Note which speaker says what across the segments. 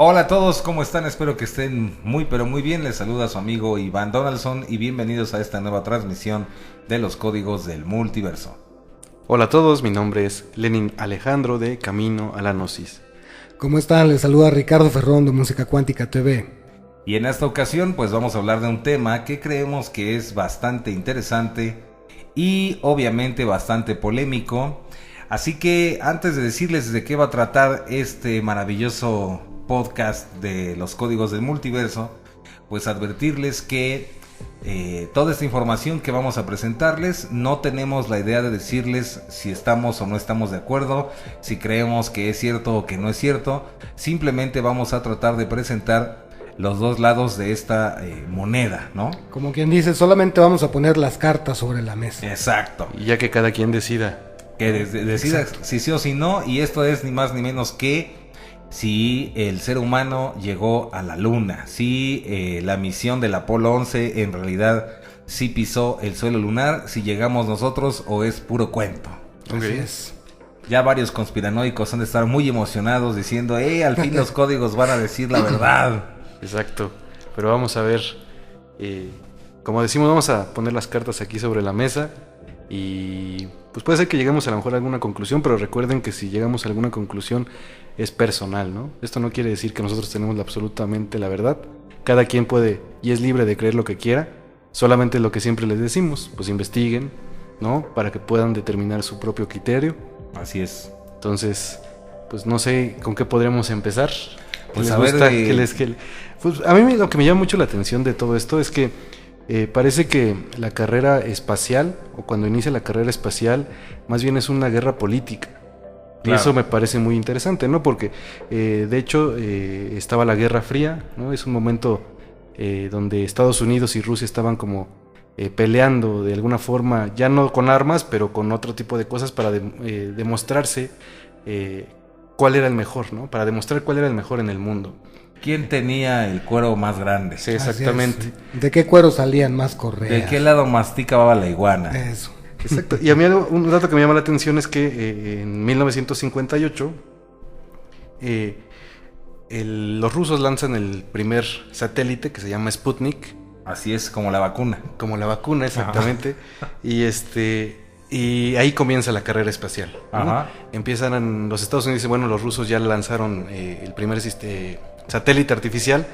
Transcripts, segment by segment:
Speaker 1: Hola a todos, ¿cómo están? Espero que estén muy pero muy bien. Les saluda su amigo Iván Donaldson y bienvenidos a esta nueva transmisión de los códigos del multiverso.
Speaker 2: Hola a todos, mi nombre es Lenin Alejandro de Camino a la Gnosis.
Speaker 3: ¿Cómo están? Les saluda Ricardo Ferrón de Música Cuántica TV.
Speaker 1: Y en esta ocasión pues vamos a hablar de un tema que creemos que es bastante interesante y obviamente bastante polémico. Así que antes de decirles de qué va a tratar este maravilloso podcast de los códigos del multiverso, pues advertirles que toda esta información que vamos a presentarles, no tenemos la idea de decirles si estamos o no estamos de acuerdo, si creemos que es cierto o que no es cierto. Simplemente vamos a tratar de presentar los dos lados de esta moneda, ¿no?
Speaker 3: Como quien dice, solamente vamos a poner las cartas sobre la mesa.
Speaker 1: Exacto.
Speaker 2: Y ya que cada quien decida.
Speaker 1: Que decida si sí o si no, y esto es ni más ni menos que si el ser humano llegó a la luna, si la misión del Apolo 11 en realidad sí pisó el suelo lunar, si llegamos nosotros o es puro cuento.
Speaker 3: Así es.
Speaker 1: Ya varios conspiranoicos han de estar muy emocionados diciendo, al fin los códigos van a decir la verdad.
Speaker 2: Exacto, pero vamos a ver, como decimos, vamos a poner las cartas aquí sobre la mesa y pues puede ser que lleguemos a lo mejor a alguna conclusión, pero recuerden que si llegamos a alguna conclusión es personal, ¿no? Esto no quiere decir que nosotros tenemos absolutamente la verdad. Cada quien puede y es libre de creer lo que quiera. Solamente lo que siempre les decimos, pues investiguen, ¿no? Para que puedan determinar su propio criterio.
Speaker 1: Así es.
Speaker 2: Entonces, pues no sé con qué podríamos empezar.
Speaker 1: Pues
Speaker 2: ¿Les
Speaker 1: a
Speaker 2: gusta
Speaker 1: ver,
Speaker 2: Pues a mí lo que me llama mucho la atención de todo esto es que parece que la carrera espacial, o cuando inicia la carrera espacial, más bien es una guerra política.
Speaker 1: Claro.
Speaker 2: Y eso me parece muy interesante, ¿no? Porque de hecho estaba la Guerra Fría, ¿no? Es un momento donde Estados Unidos y Rusia estaban como peleando de alguna forma, ya no con armas, pero con otro tipo de cosas para demostrarse cuál era el mejor, ¿no? Para demostrar cuál era el mejor en el mundo.
Speaker 1: ¿Quién tenía el cuero más grande?
Speaker 2: Sí, exactamente.
Speaker 3: ¿De qué cuero salían más correas?
Speaker 1: ¿De qué lado masticaba la iguana?
Speaker 3: Eso.
Speaker 2: Exacto. Y a mí un dato que me llama la atención es que en 1958 los rusos lanzan el primer satélite que se llama Sputnik.
Speaker 1: Así es, como la vacuna.
Speaker 2: Como la vacuna, exactamente. Y ahí comienza la carrera espacial, ¿no?
Speaker 1: Ajá.
Speaker 2: Empiezan los Estados Unidos, dicen, bueno, los rusos ya lanzaron el primer satélite artificial.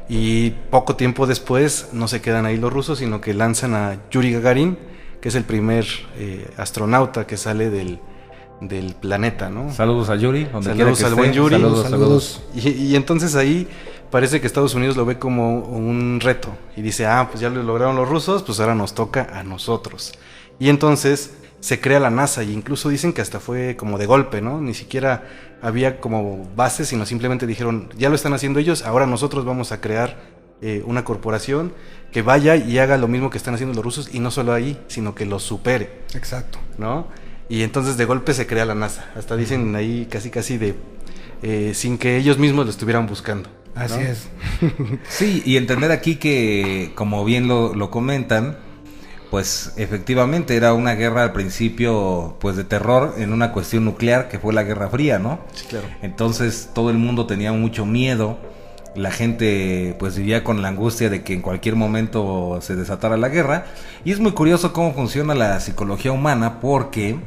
Speaker 2: Y poco tiempo después no se quedan ahí los rusos, sino que lanzan a Yuri Gagarin, que es el primer astronauta que sale del planeta, ¿no?
Speaker 1: Saludos a Yuri,
Speaker 2: saludos al buen Yuri.
Speaker 3: Saludos.
Speaker 2: Y entonces ahí parece que Estados Unidos lo ve como un reto y dice, pues ya lo lograron los rusos, pues ahora nos toca a nosotros. Y entonces se crea la NASA, y incluso dicen que hasta fue como de golpe, ¿no? Ni siquiera había como bases, sino simplemente dijeron, ya lo están haciendo ellos, ahora nosotros vamos a crear una corporación que vaya y haga lo mismo que están haciendo los rusos, y no solo ahí, sino que los supere.
Speaker 3: Exacto.
Speaker 2: ¿No? Y entonces de golpe se crea la NASA. Hasta dicen ahí casi de sin que ellos mismos lo estuvieran buscando, ¿no?
Speaker 3: Así es.
Speaker 1: Sí, y entender aquí que, como bien lo comentan, pues efectivamente era una guerra al principio pues de terror en una cuestión nuclear que fue la Guerra Fría, ¿no?
Speaker 2: Sí, claro.
Speaker 1: Entonces todo el mundo tenía mucho miedo. La gente pues vivía con la angustia de que en cualquier momento se desatara la guerra. Y es muy curioso cómo funciona la psicología humana, porque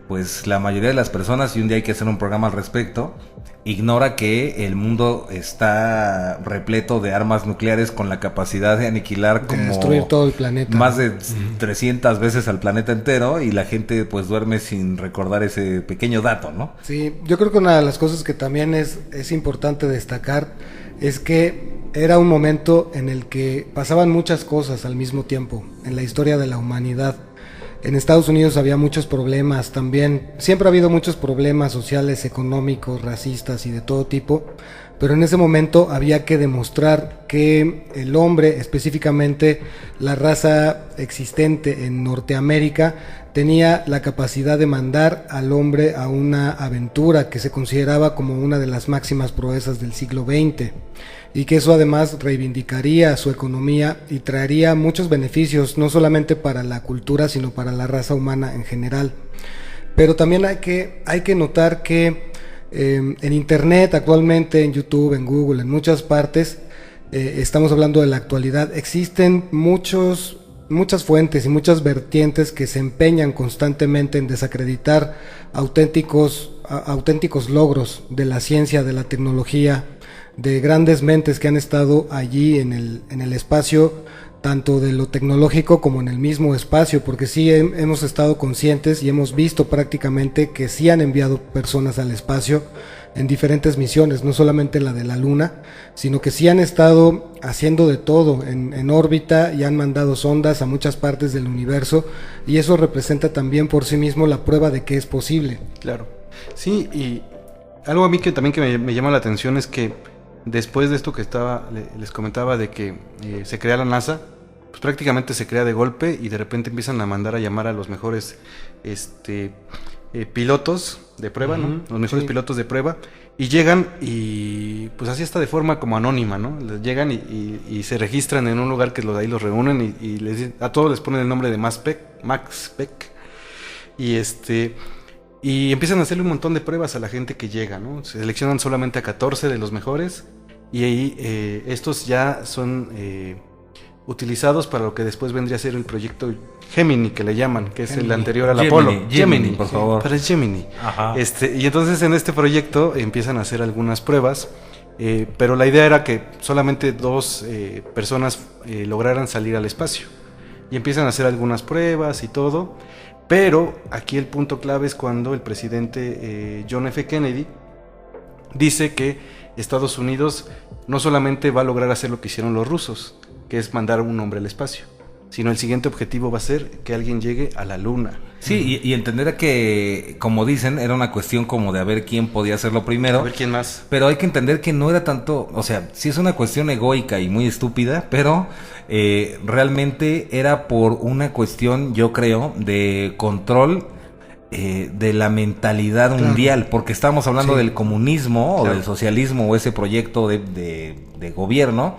Speaker 1: pues la mayoría de las personas, y un día hay que hacer un programa al respecto, ignora que el mundo está repleto de armas nucleares con la capacidad de aniquilar, como
Speaker 3: destruir todo el planeta,
Speaker 1: más de 300 veces al planeta entero, y la gente pues duerme sin recordar ese pequeño dato, ¿no?
Speaker 3: Sí, yo creo que una de las cosas que también es importante destacar es que era un momento en el que pasaban muchas cosas al mismo tiempo en la historia de la humanidad. En Estados Unidos había muchos problemas también, siempre ha habido muchos problemas sociales, económicos, racistas y de todo tipo, pero en ese momento había que demostrar que el hombre, específicamente la raza existente en Norteamérica, tenía la capacidad de mandar al hombre a una aventura que se consideraba como una de las máximas proezas del siglo XX, y que eso además reivindicaría su economía y traería muchos beneficios, no solamente para la cultura, sino para la raza humana en general. Pero también hay que notar que En Internet actualmente, en YouTube, en Google, en muchas partes, estamos hablando de la actualidad, existen muchas fuentes y muchas vertientes que se empeñan constantemente en desacreditar auténticos logros de la ciencia, de la tecnología, de grandes mentes que han estado allí en el espacio, tanto de lo tecnológico como en el mismo espacio, porque sí hemos estado conscientes y hemos visto prácticamente que sí han enviado personas al espacio en diferentes misiones, no solamente la de la Luna, sino que sí han estado haciendo de todo en órbita y han mandado sondas a muchas partes del universo, y eso representa también por sí mismo la prueba de que es posible.
Speaker 2: Claro. Sí, y algo a mí que también que me llama la atención es que después de esto que les comentaba de que se crea la NASA, pues prácticamente se crea de golpe y de repente empiezan a mandar a llamar a los mejores pilotos de prueba, ¿no? Los mejores pilotos de prueba, y llegan y pues así está de forma como anónima, ¿no? Llegan y se registran en un lugar que ahí los reúnen y a todos les ponen el nombre de Max Beck, y empiezan a hacerle un montón de pruebas a la gente que llega, ¿no? Se seleccionan solamente a 14 de los mejores y ahí estos ya son utilizados para lo que después vendría a ser el proyecto Gemini, que le llaman, que es el anterior al Apolo.
Speaker 1: Gemini, por favor.
Speaker 2: Para el Gemini.
Speaker 1: Ajá.
Speaker 2: Y entonces en este proyecto empiezan a hacer algunas pruebas, pero la idea era que solamente 2 personas lograran salir al espacio. Y empiezan a hacer algunas pruebas y todo. Pero aquí el punto clave es cuando el presidente John F. Kennedy dice que Estados Unidos no solamente va a lograr hacer lo que hicieron los rusos, que es mandar un hombre al espacio, sino el siguiente objetivo va a ser que alguien llegue a la Luna.
Speaker 1: Sí, y entender que, como dicen, era una cuestión como de a ver quién podía hacerlo primero.
Speaker 2: A ver quién más.
Speaker 1: Pero hay que entender que no era tanto, o sea, sí es una cuestión egoica y muy estúpida, pero realmente era por una cuestión, yo creo, de control de la mentalidad mundial, porque estábamos hablando del comunismo o del socialismo o ese proyecto de gobierno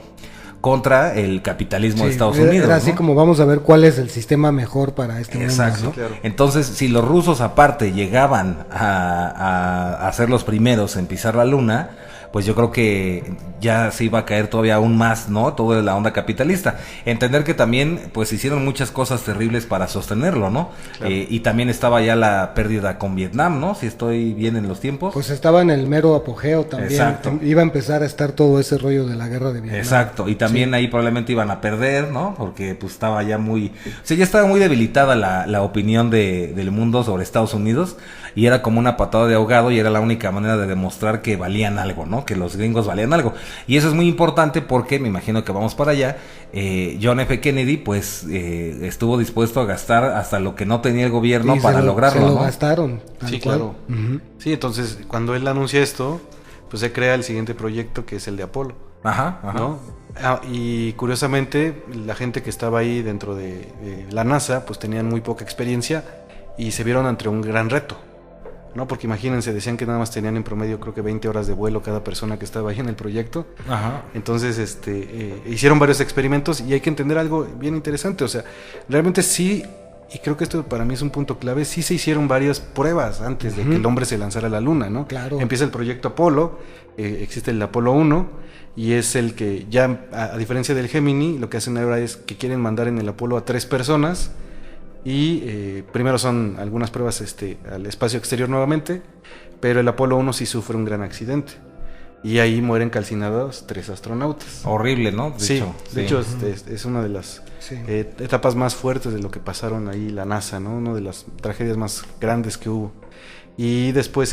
Speaker 1: contra el capitalismo de Estados Unidos.
Speaker 3: Era así, ¿no? Como vamos a ver cuál es el sistema mejor para este mundo.
Speaker 1: Exacto.
Speaker 3: ¿No?
Speaker 1: Claro. Entonces, si los rusos aparte llegaban a ser los primeros en pisar la Luna, pues yo creo que ya se iba a caer todavía aún más, ¿no? Toda la onda capitalista. Entender que también, pues, hicieron muchas cosas terribles para sostenerlo, ¿no? Claro. Y también estaba ya la pérdida con Vietnam, ¿no? Si estoy bien en los tiempos.
Speaker 3: Pues estaba en el mero apogeo también.
Speaker 1: Exacto.
Speaker 3: Iba a empezar a estar todo ese rollo de la guerra de Vietnam.
Speaker 1: Exacto. Y también ahí probablemente iban a perder, ¿no? Porque pues estaba ya muy... O sea, ya estaba muy debilitada la opinión del mundo sobre Estados Unidos. Y era como una patada de ahogado y era la única manera de demostrar que valían algo, ¿no? Que los gringos valían algo. Y eso es muy importante porque, me imagino que vamos para allá, John F. Kennedy pues estuvo dispuesto a gastar hasta lo que no tenía el gobierno para lograrlo,
Speaker 3: ¿no? Se
Speaker 1: lo
Speaker 3: gastaron.
Speaker 2: Sí, claro. Sí, entonces cuando él anuncia esto, pues se crea el siguiente proyecto que es el de Apolo.
Speaker 1: Ajá.
Speaker 2: ¿No? Y curiosamente la gente que estaba ahí dentro de la NASA pues tenían muy poca experiencia y se vieron ante un gran reto, ¿no? Porque imagínense, decían que nada más tenían en promedio creo que 20 horas de vuelo cada persona que estaba ahí en el proyecto.
Speaker 1: Ajá.
Speaker 2: Entonces hicieron varios experimentos y hay que entender algo bien interesante, o sea, realmente sí, y creo que esto para mí es un punto clave, sí se hicieron varias pruebas antes de que el hombre se lanzara a la Luna, ¿no?
Speaker 3: Claro.
Speaker 2: Empieza el proyecto Apolo, existe el Apolo 1 y es el que ya, a diferencia del Gemini, lo que hacen ahora es que quieren mandar en el Apolo a 3 personas. Y primero son algunas pruebas al espacio exterior nuevamente, pero el Apolo 1 sí sufre un gran accidente y ahí mueren calcinados 3 astronautas.
Speaker 1: Horrible, ¿no?
Speaker 2: De hecho es una de las etapas más fuertes de lo que pasaron ahí la NASA, ¿no? Una de las tragedias más grandes que hubo. Y después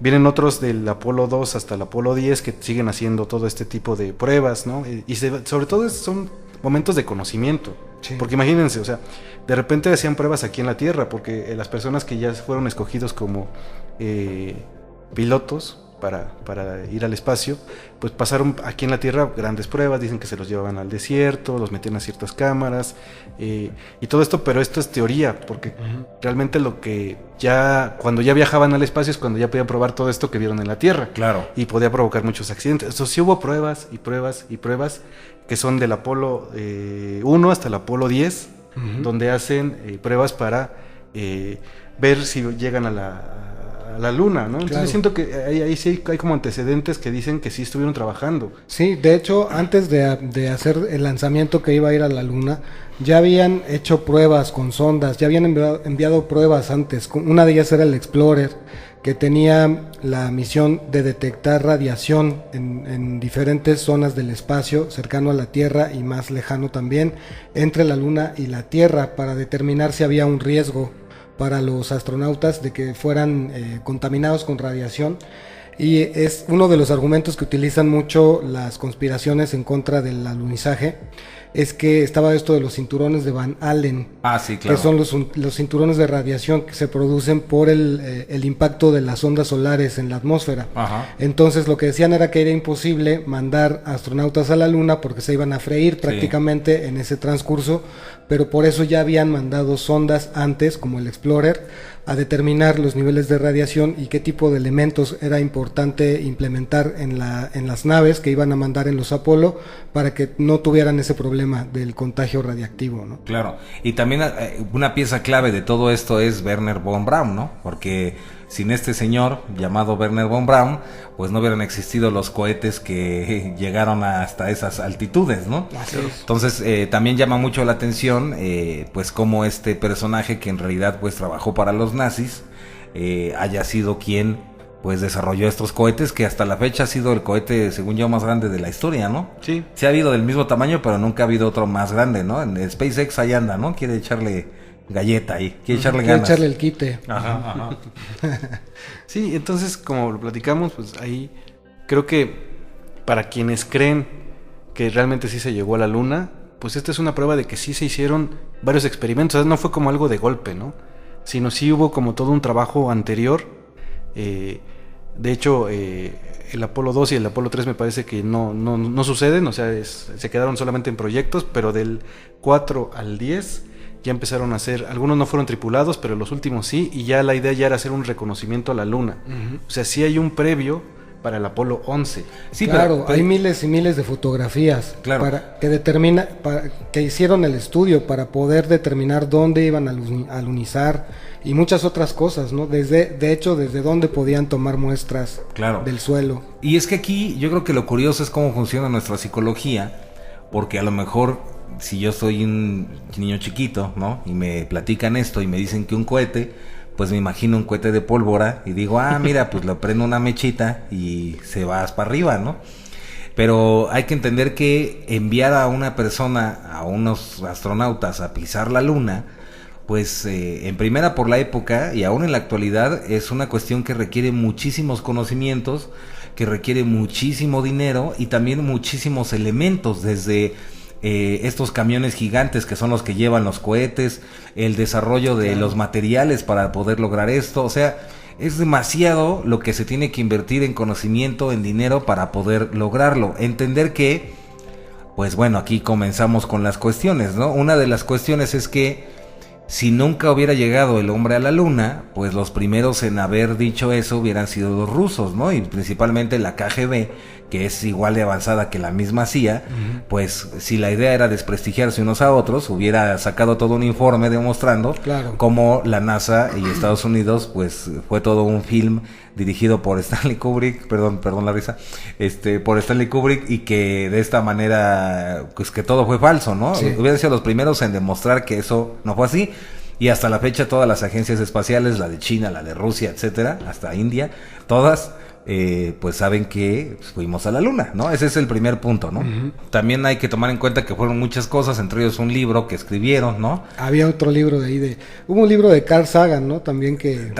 Speaker 2: vienen otros del Apolo 2 hasta el Apolo 10 que siguen haciendo todo este tipo de pruebas, ¿no? Y sobre todo son momentos de conocimiento. Sí. Porque imagínense, o sea, de repente hacían pruebas aquí en la Tierra, porque las personas que ya fueron escogidos como pilotos para ir al espacio, pues pasaron aquí en la Tierra grandes pruebas, dicen que se los llevaban al desierto, los metían a ciertas cámaras, y todo esto, pero esto es teoría, porque realmente lo que cuando ya viajaban al espacio es cuando ya podían probar todo esto que vieron en la Tierra.
Speaker 1: Claro.
Speaker 2: Y podía provocar muchos accidentes. Entonces sí hubo pruebas y pruebas y pruebas, que son del Apolo 1 hasta el Apolo 10, donde hacen pruebas para ver si llegan a a la luna, ¿no? Entonces
Speaker 3: Claro.
Speaker 2: siento que ahí sí hay como antecedentes que dicen que sí estuvieron trabajando.
Speaker 3: Sí, de hecho, antes de hacer el lanzamiento que iba a ir a la Luna, ya habían hecho pruebas con sondas, ya habían enviado pruebas antes. Una de ellas era el Explorer, que tenía la misión de detectar radiación en diferentes zonas del espacio, cercano a la Tierra y más lejano también, entre la Luna y la Tierra, para determinar si había un riesgo para los astronautas de que fueran contaminados con radiación. Y es uno de los argumentos que utilizan mucho las conspiraciones en contra del alunizaje, es que estaba esto de los cinturones de Van Allen,
Speaker 1: Ah, sí, claro.
Speaker 3: que son los cinturones de radiación que se producen por el impacto de las ondas solares en la atmósfera.
Speaker 1: Ajá.
Speaker 3: Entonces lo que decían era que era imposible mandar astronautas a la Luna porque se iban a freír prácticamente en ese transcurso, pero por eso ya habían mandado sondas antes, como el Explorer, a determinar los niveles de radiación y qué tipo de elementos era importante implementar en las naves que iban a mandar en los Apolo para que no tuvieran ese problema del contagio radiactivo, ¿no?
Speaker 1: Claro, y también una pieza clave de todo esto es Werner von Braun, ¿no? Porque sin este señor llamado Werner von Braun, pues no hubieran existido los cohetes que llegaron hasta esas altitudes, ¿no?
Speaker 3: Así es.
Speaker 1: Entonces también llama mucho la atención, pues como este personaje que en realidad pues trabajó para los nazis, haya sido quien pues desarrolló estos cohetes, que hasta la fecha ha sido el cohete, según yo, más grande de la historia, ¿no?
Speaker 2: Sí.
Speaker 1: Sí ha habido del mismo tamaño, pero nunca ha habido otro más grande, ¿no? En SpaceX ahí anda, ¿no? Quiere echarle galleta ahí, quiere echarle
Speaker 3: Quiero
Speaker 1: ganas.
Speaker 3: echarle el quite.
Speaker 1: Ajá, ajá.
Speaker 2: Sí, entonces como lo platicamos, pues ahí creo que para quienes creen que realmente sí se llegó a la luna, pues esta es una prueba de que sí se hicieron varios experimentos. O sea, no fue como algo de golpe, ¿no? Sino sí hubo como todo un trabajo anterior. De hecho, el Apolo 2 y el Apolo 3 me parece que no suceden, o sea, se quedaron solamente en proyectos, pero del 4 al 10 ya empezaron a hacer, algunos no fueron tripulados, pero los últimos sí, y ya la idea ya era hacer un reconocimiento a la Luna. O sea, sí hay un previo para el Apolo 11.
Speaker 1: Sí,
Speaker 3: claro,
Speaker 1: pero
Speaker 3: hay miles y miles de fotografías
Speaker 1: Claro.
Speaker 3: que hicieron el estudio para poder determinar dónde iban a alunizar y muchas otras cosas, ¿no? De hecho, desde dónde podían tomar muestras
Speaker 1: Claro.
Speaker 3: del suelo.
Speaker 1: Y es que aquí yo creo que lo curioso es cómo funciona nuestra psicología, porque a lo mejor si yo soy un niño chiquito, ¿no? Y me platican esto y me dicen que un cohete, pues me imagino un cohete de pólvora y digo, mira, pues le prendo una mechita y se va para arriba, ¿no? Pero hay que entender que enviar a una persona, a unos astronautas a pisar la luna, pues en primera por la época y aún en la actualidad es una cuestión que requiere muchísimos conocimientos, que requiere muchísimo dinero y también muchísimos elementos, desde estos camiones gigantes que son los que llevan los cohetes, el desarrollo de los materiales para poder lograr esto, o sea, es demasiado lo que se tiene que invertir en conocimiento, en dinero para poder lograrlo. Entender que, pues bueno, aquí comenzamos con las cuestiones, ¿no? Una de las cuestiones es que si nunca hubiera llegado el hombre a la luna, pues los primeros en haber dicho eso hubieran sido los rusos, ¿no? Y principalmente la KGB, que es igual de avanzada que la misma CIA, pues si la idea era desprestigiarse unos a otros, hubiera sacado todo un informe demostrando
Speaker 3: Claro.
Speaker 1: cómo la NASA y Estados Unidos, pues fue todo un film dirigido por Stanley Kubrick, perdón la risa, por Stanley Kubrick, y que de esta manera, pues que todo fue falso, ¿no?
Speaker 3: Sí.
Speaker 1: Hubieran sido los primeros en demostrar que eso no fue así. Y hasta la fecha todas las agencias espaciales, la de China, la de Rusia, etcétera, hasta India, todas pues saben que fuimos a la luna, ¿no? Ese es el primer punto, ¿no? También hay que tomar en cuenta que fueron muchas cosas, entre ellos un libro que escribieron, ¿no?
Speaker 3: Había otro libro de ahí hubo un libro de Carl Sagan, ¿no? También que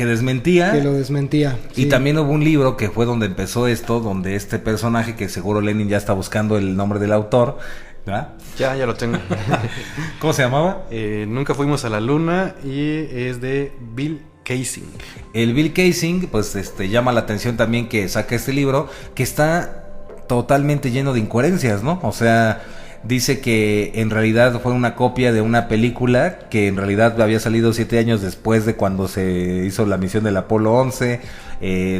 Speaker 1: desmentía.
Speaker 3: lo desmentía.
Speaker 1: Y
Speaker 3: sí.
Speaker 1: también hubo un libro que fue donde empezó esto, donde este personaje, que seguro Lenin ya está buscando el nombre del autor, ¿verdad?
Speaker 2: Ya lo tengo.
Speaker 1: ¿Cómo se llamaba?
Speaker 2: Nunca fuimos a la luna y es de Bill Kaysing.
Speaker 1: El Bill Kaysing, pues llama la atención también que saca este libro, que está totalmente lleno de incoherencias, ¿no? O sea, dice que en realidad fue una copia de una película que en realidad había salido 7 años después de cuando se hizo la misión del Apolo 11.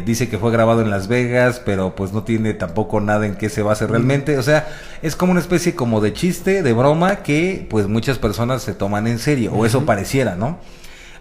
Speaker 1: Dice que fue grabado en Las Vegas, pero pues no tiene tampoco nada en qué se base realmente. O sea, es como una especie como de chiste, de broma, que pues muchas personas se toman en serio, o eso pareciera, ¿no?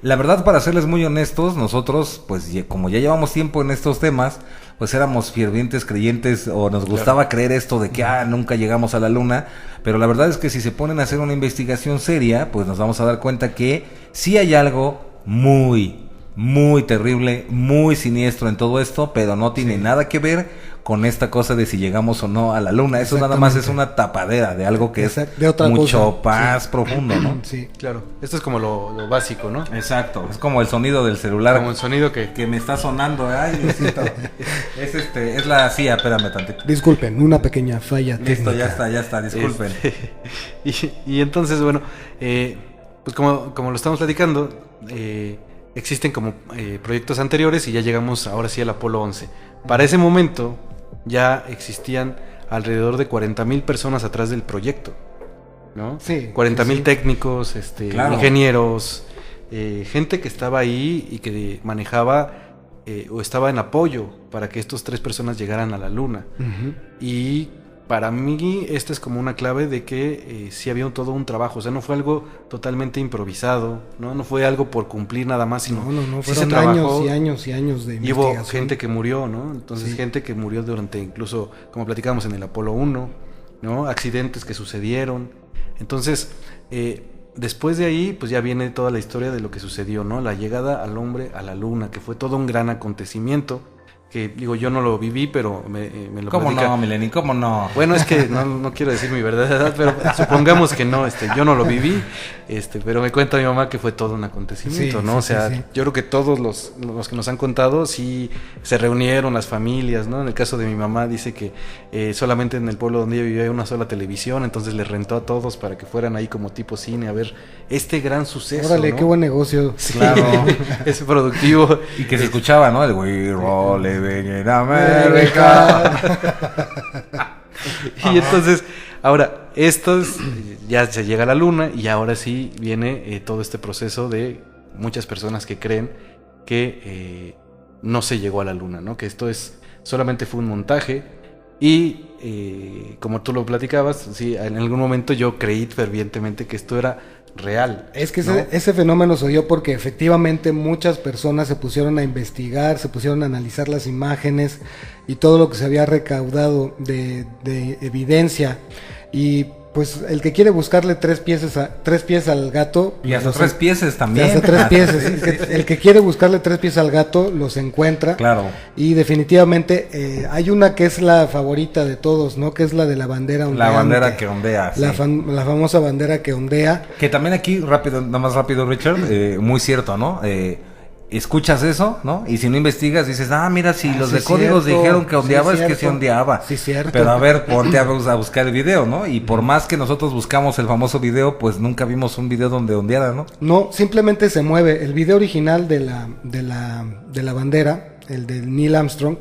Speaker 1: La verdad, para serles muy honestos, nosotros, pues como ya llevamos tiempo en estos temas, pues éramos fervientes creyentes o nos gustaba creer esto de que nunca llegamos a la luna, pero la verdad es que si se ponen a hacer una investigación seria, pues nos vamos a dar cuenta que sí hay algo muy, muy terrible, muy siniestro en todo esto, pero no tiene nada que ver con esta cosa de si llegamos o no a la luna. Eso nada más es una tapadera de algo que es
Speaker 3: de otra
Speaker 1: mucho
Speaker 3: cosa.
Speaker 1: más profundo, ¿no?
Speaker 3: Sí,
Speaker 2: Claro, esto es como lo básico, ¿no?
Speaker 1: Exacto, es como el sonido del celular.
Speaker 2: Como el sonido que
Speaker 1: Me está sonando, ay, Diosito. Es la CIA, espérame tantito.
Speaker 3: disculpen, una pequeña falla
Speaker 1: Listo,
Speaker 3: técnica.
Speaker 1: ya está, disculpen.
Speaker 2: Y entonces, bueno, pues como lo estamos platicando, existen como proyectos anteriores y ya llegamos ahora sí al Apolo 11. Para ese momento ya existían alrededor de 40,000 personas atrás del proyecto, ¿no?
Speaker 3: Sí,
Speaker 2: 40,000
Speaker 3: sí.
Speaker 2: técnicos,
Speaker 1: Claro.
Speaker 2: ingenieros, gente que estaba ahí y que manejaba o estaba en apoyo para que estos 3 personas llegaran a la luna.
Speaker 3: Ujú.
Speaker 2: Y para mí esta es como una clave de que sí había todo un trabajo, o sea, no fue algo totalmente improvisado, no fue algo por cumplir nada más, sino
Speaker 3: No,
Speaker 2: sí se
Speaker 3: fueron
Speaker 2: trabajó.
Speaker 3: años y años y años de
Speaker 2: Y hubo
Speaker 3: investigación.
Speaker 2: gente que murió, ¿no? Entonces
Speaker 3: Sí.
Speaker 2: gente que murió durante incluso, como platicábamos en el Apolo 1, ¿no? Accidentes que sucedieron. Entonces, después de ahí, pues ya viene toda la historia de lo que sucedió, ¿no? La llegada al hombre a la luna, que fue todo un gran acontecimiento, que digo, yo no lo viví, pero me lo
Speaker 1: ¿Cómo
Speaker 2: platica.
Speaker 1: no, Mileni? ¿Cómo no?
Speaker 2: Bueno, es que no quiero decir mi verdadera edad, pero supongamos que no, yo no lo viví, pero me cuenta mi mamá que fue todo un acontecimiento,
Speaker 3: Sí,
Speaker 2: ¿no?
Speaker 3: sí,
Speaker 2: O sea,
Speaker 3: sí.
Speaker 2: yo creo que todos los que nos han contado sí se reunieron las familias, ¿no? En el caso de mi mamá dice que solamente en el pueblo donde ella vivía hay una sola televisión, entonces les rentó a todos para que fueran ahí como tipo cine a ver este gran suceso,
Speaker 3: Órale,
Speaker 2: ¿no?
Speaker 3: qué buen negocio.
Speaker 2: Sí,
Speaker 1: Claro.
Speaker 2: es productivo.
Speaker 1: Y que se escuchaba, ¿no? El We Roll in America.
Speaker 2: Y entonces, ahora, ya se llega a la luna y ahora sí viene todo este proceso de muchas personas que creen que no se llegó a la luna, ¿no? Que esto solamente fue un montaje y como tú lo platicabas, sí, en algún momento yo creí fervientemente que esto era real.
Speaker 3: Es que
Speaker 2: ¿no?
Speaker 3: ese fenómeno se dio porque efectivamente muchas personas se pusieron a investigar, se pusieron a analizar las imágenes y todo lo que se había recaudado de evidencia. Y pues el que quiere buscarle tres pies al gato...
Speaker 1: Y hasta
Speaker 3: los
Speaker 1: 3 pieces también.
Speaker 3: Hasta 3 pies.
Speaker 1: Sí.
Speaker 3: El que quiere buscarle 3 pies al gato los encuentra.
Speaker 1: Claro.
Speaker 3: Y definitivamente hay una que es la favorita de todos, ¿no? Que es la de la bandera ondeante.
Speaker 1: La bandera que ondea.
Speaker 3: La,
Speaker 1: sí.
Speaker 3: la famosa bandera que ondea.
Speaker 1: Que también aquí, nada más rápido, Richard, muy cierto, ¿no? Escuchas eso, ¿no? Y si no investigas, dices, mira, si los
Speaker 3: sí,
Speaker 1: de códigos
Speaker 3: cierto.
Speaker 1: dijeron que ondeaba,
Speaker 3: Sí,
Speaker 1: es que sí
Speaker 3: cierto.
Speaker 1: ondeaba.
Speaker 3: Sí, cierto.
Speaker 1: Pero a ver, ponte a buscar el video, ¿no? Y por más que nosotros buscamos el famoso video, pues nunca vimos un video donde ondeara, ¿no?
Speaker 3: No, simplemente se mueve. El video original de la bandera, el de Neil Armstrong,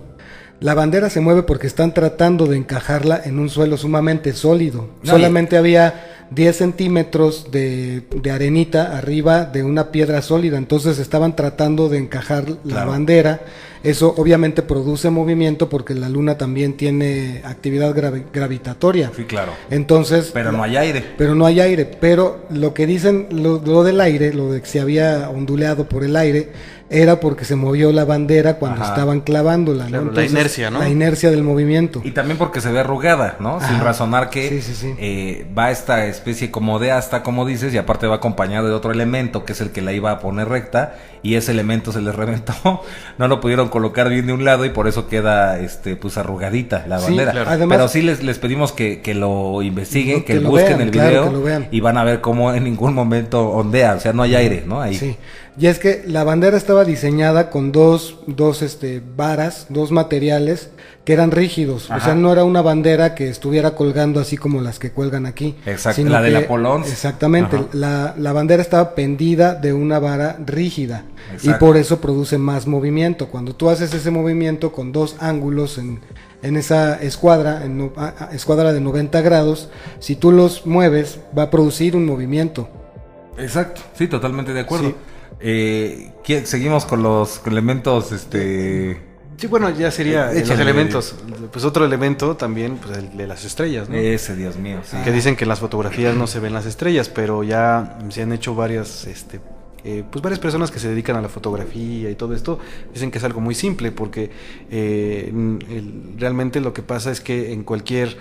Speaker 3: la bandera se mueve porque están tratando de encajarla en un suelo sumamente sólido.
Speaker 1: No,
Speaker 3: Solamente había 10 centímetros de arenita arriba de una piedra sólida, entonces estaban tratando de encajar la
Speaker 1: Claro.
Speaker 3: bandera. Eso obviamente produce movimiento porque la luna también tiene actividad gravitatoria.
Speaker 1: Sí, claro.
Speaker 3: Entonces,
Speaker 1: Pero no hay aire.
Speaker 3: pero no hay aire. Pero lo que dicen, lo del aire, lo de que se había onduleado por el aire, era porque se movió la bandera cuando
Speaker 1: Ajá.
Speaker 3: estaban clavándola,
Speaker 2: Claro,
Speaker 3: ¿no?
Speaker 2: la inercia, ¿no?
Speaker 3: La inercia del movimiento.
Speaker 1: Y también porque se ve arrugada, ¿no? Sin
Speaker 3: Ajá.
Speaker 1: razonar que
Speaker 3: Sí.
Speaker 1: va esta especie como de asta, como dices, y aparte va acompañado de otro elemento, que es el que la iba a poner recta, y ese elemento se les reventó. No lo pudieron colocar bien de un lado y por eso queda pues arrugadita la
Speaker 3: Sí,
Speaker 1: bandera.
Speaker 3: claro. Además-
Speaker 1: Pero sí les pedimos que lo investiguen,
Speaker 3: Que
Speaker 1: que
Speaker 3: lo
Speaker 1: busquen
Speaker 3: vean,
Speaker 1: el
Speaker 3: claro,
Speaker 1: video
Speaker 3: que lo vean.
Speaker 1: y van a ver cómo en ningún momento ondea, o sea, no hay aire, ¿no? Ahí.
Speaker 3: Sí. Y es que la bandera estaba diseñada con dos varas, dos materiales que eran rígidos.
Speaker 1: Ajá.
Speaker 3: O sea, no era una bandera que estuviera colgando así como las que cuelgan aquí.
Speaker 1: Exacto,
Speaker 3: sino
Speaker 1: la del
Speaker 3: que-
Speaker 1: Apolo 11.
Speaker 3: Exactamente.
Speaker 1: Ajá.
Speaker 3: La bandera estaba pendida de una vara rígida.
Speaker 1: Exacto.
Speaker 3: Y por eso produce más movimiento. Cuando tú haces ese movimiento con dos ángulos en esa escuadra, escuadra de 90 grados, si tú los mueves, va a producir un movimiento.
Speaker 1: Exacto, sí, totalmente de acuerdo.
Speaker 3: Sí.
Speaker 1: Seguimos con los elementos,
Speaker 2: Sí, bueno, ya sería los
Speaker 1: Échale.
Speaker 2: elementos. Pues otro elemento también, pues el de las estrellas, ¿no?
Speaker 1: Ese, Dios mío, sí.
Speaker 2: Que dicen que en las fotografías no se ven las estrellas, pero ya se han hecho varias pues varias personas que se dedican a la fotografía y todo esto dicen que es algo muy simple porque realmente lo que pasa es que en cualquier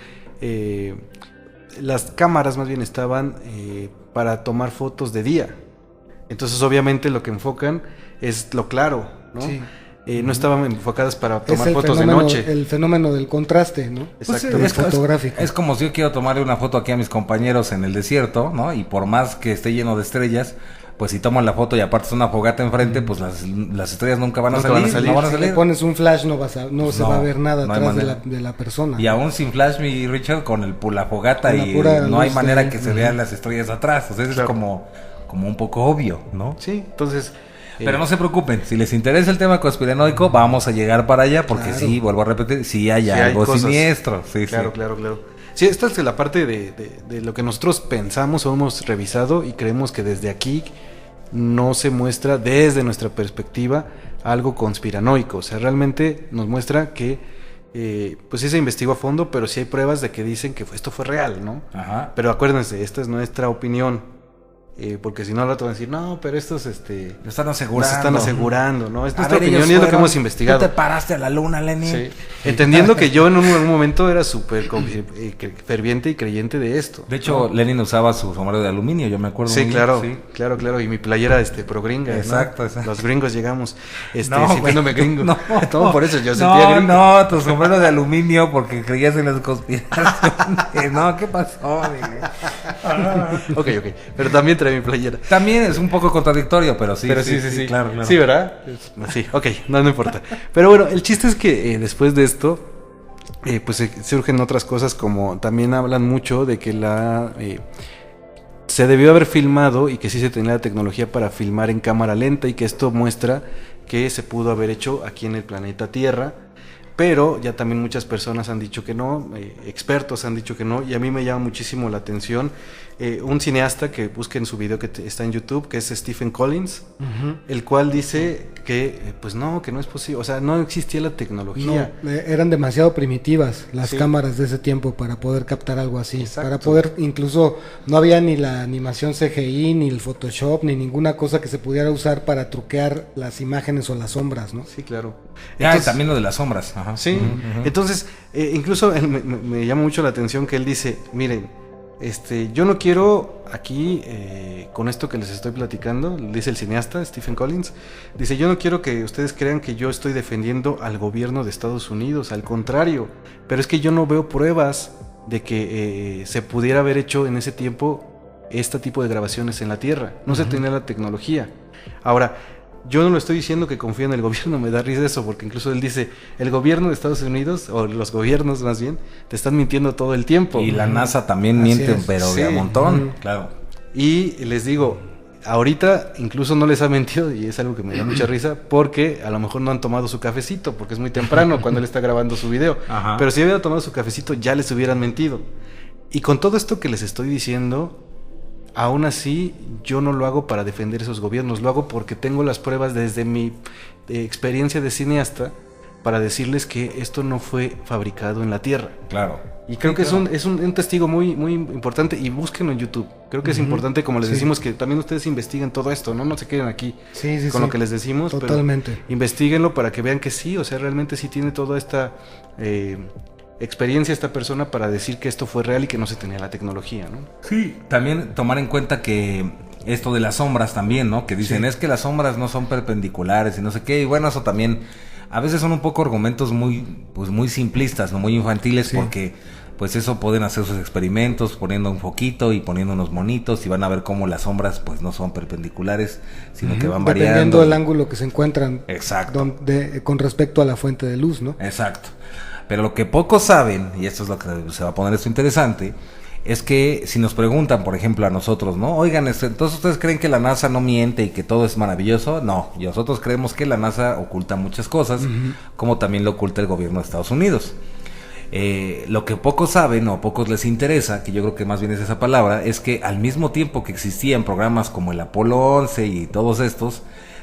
Speaker 2: las cámaras más bien estaban para tomar fotos de día, entonces obviamente lo que enfocan es lo claro, ¿no?
Speaker 3: Sí.
Speaker 2: No estaban enfocadas para tomar
Speaker 3: Es
Speaker 2: fotos de noche.
Speaker 3: el fenómeno del contraste, ¿no?
Speaker 2: Exacto.
Speaker 3: El fotográfico.
Speaker 1: Es como si yo quiero tomarle una foto aquí a mis compañeros en el desierto, ¿no? Y por más que esté lleno de estrellas, pues si tomo la foto y aparte es una fogata enfrente, pues las estrellas nunca van a salir. No van a
Speaker 3: Si
Speaker 1: salir.
Speaker 3: le pones un flash no se va a ver nada
Speaker 1: no hay
Speaker 3: atrás
Speaker 1: manera.
Speaker 3: de la persona.
Speaker 1: Y aún sin flash, mi Richard, con la fogata
Speaker 3: Con la
Speaker 1: y
Speaker 3: pura
Speaker 1: no hay
Speaker 3: luz
Speaker 1: manera
Speaker 3: de-
Speaker 1: que se vean las estrellas atrás. O sea, eso
Speaker 2: Claro.
Speaker 1: es como un poco obvio, ¿no?
Speaker 2: Sí, entonces...
Speaker 1: Pero no se preocupen, si les interesa el tema conspiranoico, vamos a llegar para allá, porque
Speaker 3: Claro.
Speaker 1: sí, vuelvo a repetir, sí hay
Speaker 2: Sí
Speaker 1: algo
Speaker 2: hay cosas.
Speaker 1: siniestro. Sí,
Speaker 2: Claro,
Speaker 1: sí.
Speaker 2: claro. Sí, esta es la parte de lo que nosotros pensamos o hemos revisado y creemos que desde aquí no se muestra desde nuestra perspectiva algo conspiranoico. O sea, realmente nos muestra que pues sí se investigó a fondo, pero sí hay pruebas de que dicen que esto fue real, ¿no?
Speaker 1: Ajá.
Speaker 2: Pero acuérdense, esta es nuestra opinión. Porque si no, al rato van a decir, no, pero estos
Speaker 1: Lo están asegurando.
Speaker 2: nos están asegurando, ¿no? Es
Speaker 1: A
Speaker 2: nuestra
Speaker 1: ver,
Speaker 2: opinión
Speaker 1: ellos
Speaker 2: y es lo que
Speaker 1: fueron-
Speaker 2: hemos investigado.
Speaker 1: Tú te paraste a la luna, Lenin.
Speaker 2: Sí. Entendiendo que yo en algún momento era súper ferviente y creyente de esto.
Speaker 1: De hecho, Lenin usaba su sombrero de aluminio, yo me acuerdo.
Speaker 2: Sí,
Speaker 1: muy
Speaker 2: claro,
Speaker 1: bien,
Speaker 2: claro. Y mi playera pro gringa.
Speaker 1: Exacto,
Speaker 2: ¿no?
Speaker 1: exacto.
Speaker 2: Los gringos llegamos.
Speaker 1: No,
Speaker 2: Sintiéndome
Speaker 1: güey,
Speaker 2: gringo.
Speaker 1: no.
Speaker 2: No, por eso yo sentía
Speaker 1: No,
Speaker 2: gringo.
Speaker 1: no, tu sombrero de aluminio porque creías en las conspiraciones. No, ¿qué pasó? Dile?
Speaker 2: Ok. Pero también trae mi playera.
Speaker 1: También es un poco contradictorio, pero sí.
Speaker 2: Sí.
Speaker 1: Claro, claro.
Speaker 2: Sí, ¿verdad? Sí, ok, no importa. Pero bueno, el chiste es que después de esto, pues surgen otras cosas, como también hablan mucho de que se debió haber filmado y que sí se tenía la tecnología para filmar en cámara lenta y que esto muestra que se pudo haber hecho aquí en el planeta Tierra. Pero ya también muchas personas han dicho que no, expertos han dicho que no, y a mí me llama muchísimo la atención un cineasta que busquen su video que está en YouTube, que es Stephen Collins, el cual dice que pues no, que no es posible, o sea, no existía la tecnología.
Speaker 3: No, eran demasiado primitivas las
Speaker 2: Sí.
Speaker 3: cámaras de ese tiempo para poder captar algo así.
Speaker 2: Exacto.
Speaker 3: Para poder, incluso, no había ni la animación CGI, ni el Photoshop, ni ninguna cosa que se pudiera usar para truquear las imágenes o las sombras, ¿no?
Speaker 2: Sí, claro.
Speaker 1: Ya, también lo de las sombras. Ajá.
Speaker 2: Sí, entonces, incluso me llama mucho la atención que él dice, miren, yo no quiero aquí, con esto que les estoy platicando, dice el cineasta Stephen Collins, dice, yo no quiero que ustedes crean que yo estoy defendiendo al gobierno de Estados Unidos, al contrario, pero es que yo no veo pruebas de que se pudiera haber hecho en ese tiempo este tipo de grabaciones en la Tierra, no se tenía la tecnología. Ahora, yo no lo estoy diciendo que confío en el gobierno, me da risa eso, porque incluso él dice, el gobierno de Estados Unidos, o los gobiernos más bien, te están mintiendo todo el tiempo.
Speaker 1: Y la NASA también
Speaker 3: Así
Speaker 1: miente,
Speaker 3: es.
Speaker 1: pero de a
Speaker 2: Sí.
Speaker 1: montón. Claro.
Speaker 2: Y les digo, ahorita incluso no les ha mentido, y es algo que me da mucha risa, porque a lo mejor no han tomado su cafecito, porque es muy temprano cuando él está grabando su video.
Speaker 1: Ajá.
Speaker 2: Pero si hubieran tomado su cafecito, ya les hubieran mentido. Y con todo esto que les estoy diciendo, aún así, yo no lo hago para defender esos gobiernos, lo hago porque tengo las pruebas desde mi experiencia de cineasta para decirles que esto no fue fabricado en la Tierra.
Speaker 1: Claro.
Speaker 2: Y creo que es un testigo muy, muy importante, y búsquenlo en YouTube. Creo que es importante, como les
Speaker 3: Sí.
Speaker 2: decimos, que también ustedes investiguen todo esto, no se queden aquí
Speaker 3: Sí,
Speaker 2: con lo que les decimos,
Speaker 3: Totalmente.
Speaker 2: pero investiguenlo para que vean que sí, o sea, realmente sí tiene toda esta experiencia esta persona para decir que esto fue real y que no se tenía la tecnología, ¿no?
Speaker 1: Sí, también tomar en cuenta que esto de las sombras también, ¿no? Que dicen,
Speaker 3: Sí.
Speaker 1: es que las sombras no son perpendiculares y no sé qué. Y bueno, eso también, a veces son un poco argumentos muy simplistas, ¿no? Muy infantiles,
Speaker 3: Sí.
Speaker 1: porque pues eso pueden hacer sus experimentos poniendo un foquito y poniendo unos monitos y van a ver cómo las sombras pues no son perpendiculares, sino que van variando.
Speaker 3: Dependiendo del ángulo que se encuentran
Speaker 1: Exacto.
Speaker 3: con respecto a la fuente de luz, ¿no?
Speaker 1: Exacto. Pero lo que pocos saben, y esto es lo que se va a poner esto interesante, es que si nos preguntan, por ejemplo, a nosotros, ¿no? Oigan, entonces ustedes creen que la NASA no miente y que todo es maravilloso. No, y nosotros creemos que la NASA oculta muchas cosas, como también lo oculta el gobierno de Estados Unidos. Lo que pocos saben o pocos les interesa, que yo creo que más bien es esa palabra, es que al mismo tiempo que existían programas como el Apolo 11 y todos estos,